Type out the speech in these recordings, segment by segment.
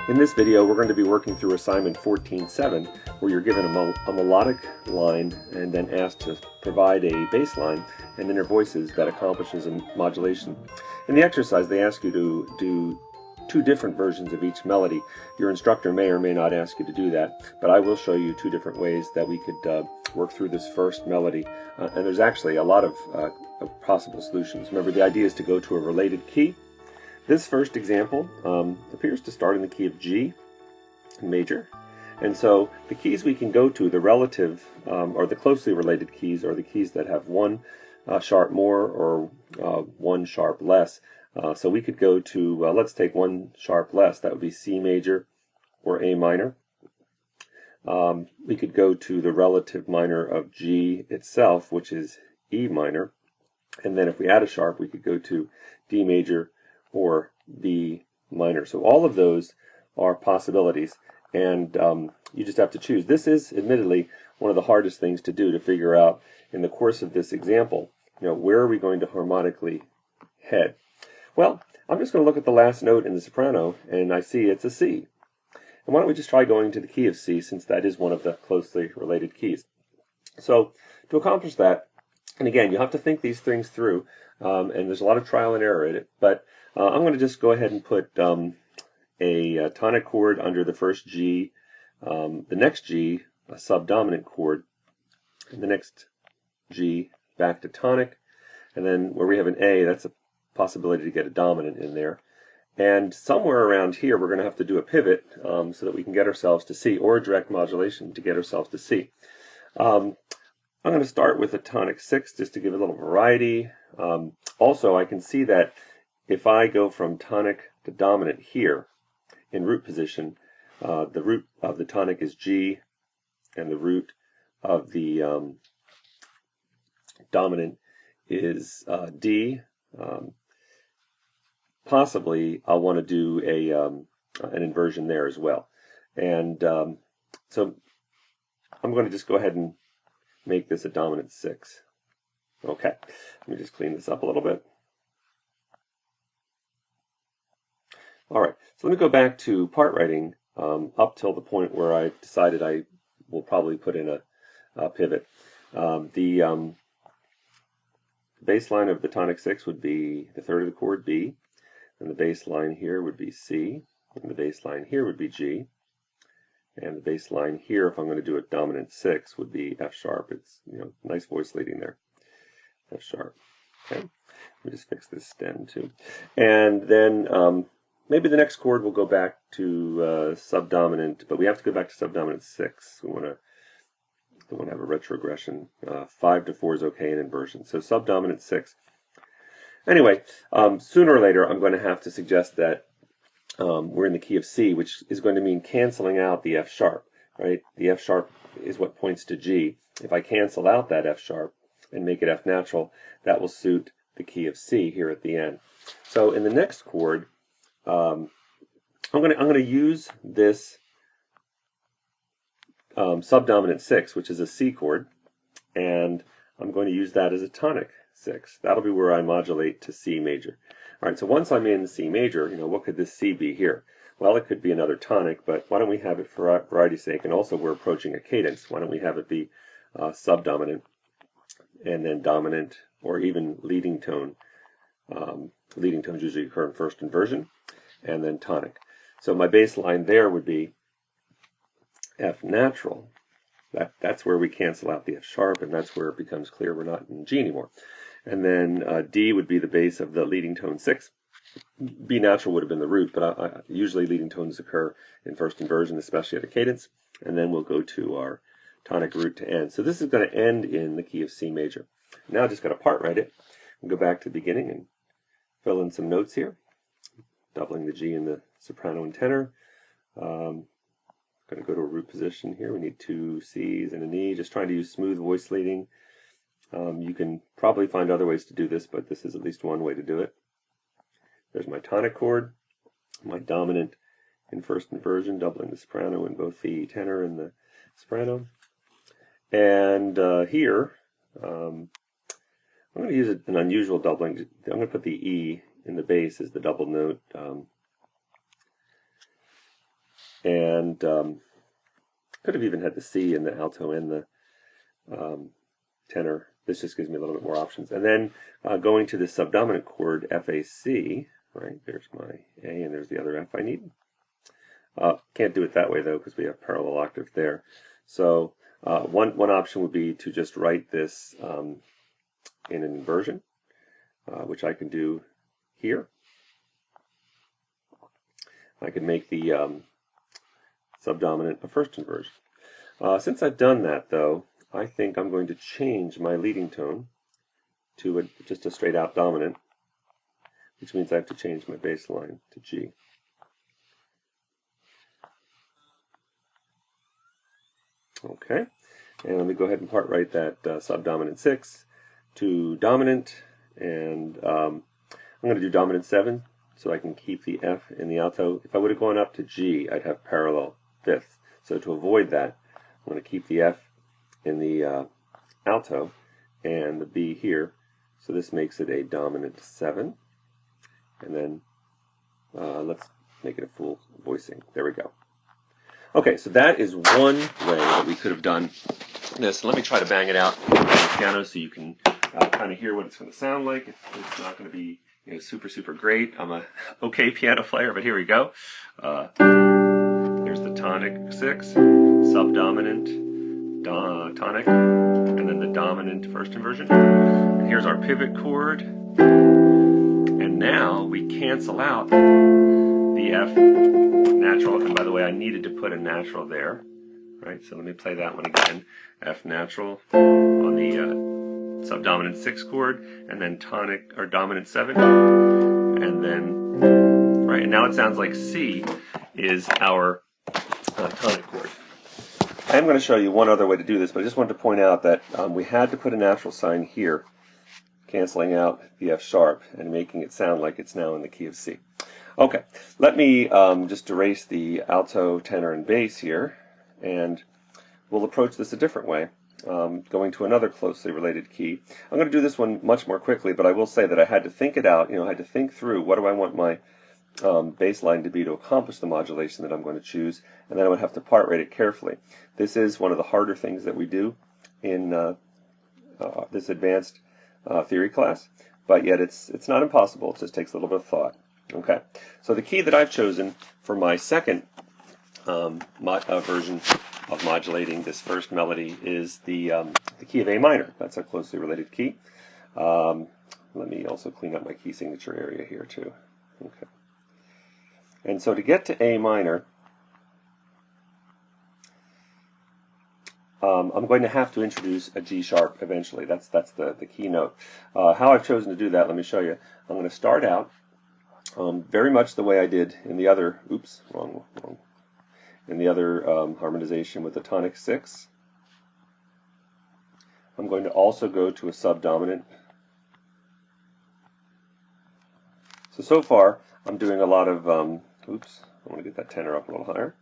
In this video, we're going to be working through assignment 14.7, where you're given a melodic line and then asked to provide a bass line and inner voices that accomplishes a modulation. In the exercise, they ask you to do two different versions of each melody. Your instructor may or may not ask you to do that, but I will show you two different ways that we could work through this first melody. And there's actually a lot of possible solutions. Remember, the idea is to go to a related key. This first example appears to start in the key of G major, and so the keys we can go to, the relative or the closely related keys, are the keys that have one sharp more or one sharp less. So we could go to, let's take one sharp less, that would be C major or A minor. We could go to the relative minor of G itself, which is E minor, and then if we add a sharp, we could go to D major or B minor. So all of those are possibilities, and you just have to choose. This is admittedly one of the hardest things to do, to figure out in the course of this example, where are we going to harmonically head? Well, I'm just going to look at the last note in the soprano, and I see it's a C. And why don't we just try going to the key of C, since that is one of the closely related keys. So to accomplish that, and again, you have to think these things through, and there's a lot of trial and error in it, but I'm going to just go ahead and put a tonic chord under the first G, the next G, a subdominant chord, and the next G back to tonic, and then where we have an A, that's a possibility to get a dominant in there. And somewhere around here, we're going to have to do a pivot so that we can get ourselves to C, or a direct modulation to get ourselves to C. I'm going to start with a tonic 6 just to give it a little variety. Also, I can see that if I go from tonic to dominant here in root position, the root of the tonic is G, and the root of the dominant is D. Possibly I'll want to do an inversion there as well. And so I'm going to just go ahead and make this a dominant 6. Okay, let me just clean this up a little bit. All right, so let me go back to part writing up till the point where I decided I will probably put in a pivot. The bass line of the tonic 6 would be the third of the chord B, and the bass line here would be C, and the bass line here would be G, and the bass line here, if I'm going to do a dominant 6, would be F sharp. It's nice voice leading there, F sharp. Okay, let me just fix this stem too, and then maybe the next chord will go back to subdominant, but we have to go back to subdominant 6. We want to have a retrogression. 5 to 4 is okay in inversion. So subdominant 6. Anyway, sooner or later, I'm going to have to suggest that we're in the key of C, which is going to mean canceling out the F sharp, right? The F sharp is what points to G. If I cancel out that F sharp and make it F natural, that will suit the key of C here at the end. So in the next chord, I'm going to use this subdominant 6, which is a C chord, and I'm going to use that as a tonic 6. That'll be where I modulate to C major. All right, so once I'm in C major, what could this C be here? Well, it could be another tonic, but why don't we have it, for variety's sake, and also we're approaching a cadence, why don't we have it be subdominant, and then dominant, or even leading tone. Leading tones usually occur in first inversion, and then tonic. So my bass line there would be F natural. That's where we cancel out the F sharp, and that's where it becomes clear we're not in G anymore. And then D would be the base of the leading tone 6. B natural would have been the root, but usually leading tones occur in first inversion, especially at a cadence. And then we'll go to our tonic root to end. So this is going to end in the key of C major. Now I just got to part write it and go back to the beginning and fill in some notes here, doubling the G in the soprano and tenor. Going to go to a root position here. We need 2 C's and an E, just trying to use smooth voice leading. You can probably find other ways to do this, but this is at least one way to do it. There's my tonic chord, my dominant in first inversion, doubling the soprano in both the tenor and the soprano. And here, I'm going to use an unusual doubling. I'm going to put the E in the bass as the double note. and could have even had the C in the alto and the tenor. This just gives me a little bit more options. And then going to the subdominant chord, FAC, right? There's my A and there's the other F I need. Can't do it that way though because we have parallel octave there. So one option would be to just write this in an inversion, which I can do here. I can make the subdominant a first inversion. Since I've done that though, I think I'm going to change my leading tone to just a straight out dominant, which means I have to change my bass line to G. Okay, and let me go ahead and part write that subdominant 6 to dominant, and I'm going to do dominant 7 so I can keep the F in the alto. If I would have gone up to G, I'd have parallel fifth. So to avoid that, I'm going to keep the F in the alto and the B here. So this makes it a dominant 7. And then let's make it a full voicing. There we go. Okay, so that is one way that we could have done this. Let me try to bang it out on the piano so you can kind of hear what it's going to sound like. It's not going to be super great. I'm a okay piano player, but here we go. There's the tonic 6, subdominant, tonic, and then the dominant first inversion. And here's our pivot chord. And now we cancel out the F natural, and by the way, I needed to put a natural there, right? So let me play that one again. F natural on the subdominant 6 chord, and then tonic or dominant 7, and then right. And now it sounds like C is our tonic chord. I am going to show you one other way to do this, but I just wanted to point out that we had to put a natural sign here, canceling out the F sharp and making it sound like it's now in the key of C. Okay, let me just erase the alto, tenor, and bass here, and we'll approach this a different way, going to another closely related key. I'm going to do this one much more quickly, but I will say that I had to think it out. I had to think through what do I want my bass line to be to accomplish the modulation that I'm going to choose, and then I would have to part rate it carefully. This is one of the harder things that we do in this advanced theory class, but yet it's not impossible. It just takes a little bit of thought. Okay, so the key that I've chosen for my second version of modulating this first melody is the key of A minor. That's a closely related key. Let me also clean up my key signature area here too. Okay, and so to get to A minor, I'm going to have to introduce a G sharp eventually. That's the key note. How I've chosen to do that, let me show you. I'm going to start out very much the way I did in the other, in the other harmonization with the tonic 6. I'm going to also go to a subdominant. So far, I'm doing a lot of, I want to get that tenor up a little higher.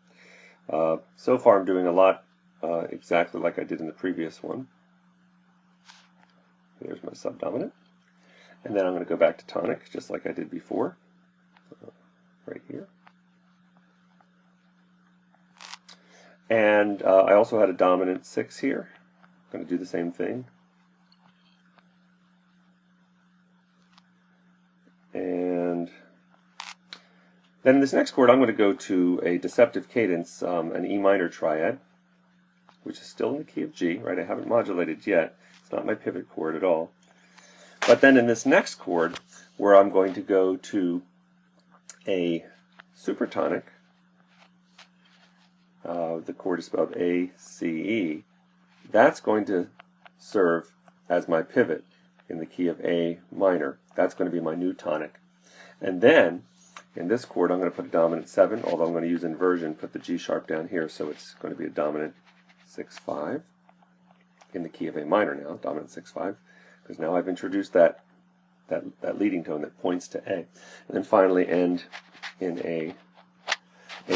So far, I'm doing a lot exactly like I did in the previous one. There's my subdominant. And then I'm going to go back to tonic, just like I did before. Right here. And I also had a dominant 6 here. I'm going to do the same thing. And then in this next chord, I'm going to go to a deceptive cadence, an E minor triad, which is still in the key of G, right? I haven't modulated yet. It's not my pivot chord at all. But then in this next chord, where I'm going to go to a supertonic, the chord is spelled A-C-E, that's going to serve as my pivot in the key of A minor. That's going to be my new tonic. And then in this chord I'm going to put a dominant 7, although I'm going to use inversion, put the G sharp down here, so it's going to be a dominant 6-5 in the key of A minor now, dominant 6-5, because now I've introduced that leading tone that points to A. And then finally end in A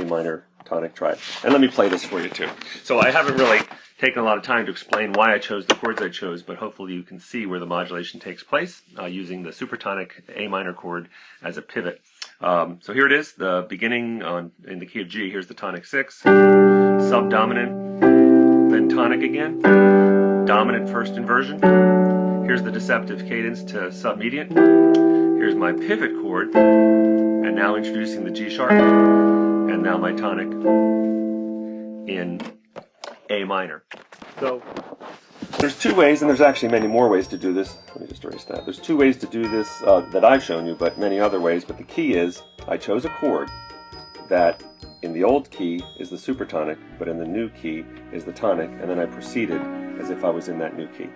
minor tonic triad. And let me play this for you too. So I haven't really taken a lot of time to explain why I chose the chords I chose, but hopefully you can see where the modulation takes place using the supertonic A minor chord as a pivot. So here it is, the beginning in the key of G. Here's the tonic 6, subdominant, then tonic again, dominant first inversion. Here's the deceptive cadence to submediate. Here's my pivot chord, and now introducing the G sharp, and now my tonic in A minor. So there's two ways, and there's actually many more ways to do this. Let me just erase that. There's two ways to do this that I've shown you, but many other ways. But the key is I chose a chord that in the old key is the supertonic, but in the new key is the tonic, and then I proceeded as if I was in that new key.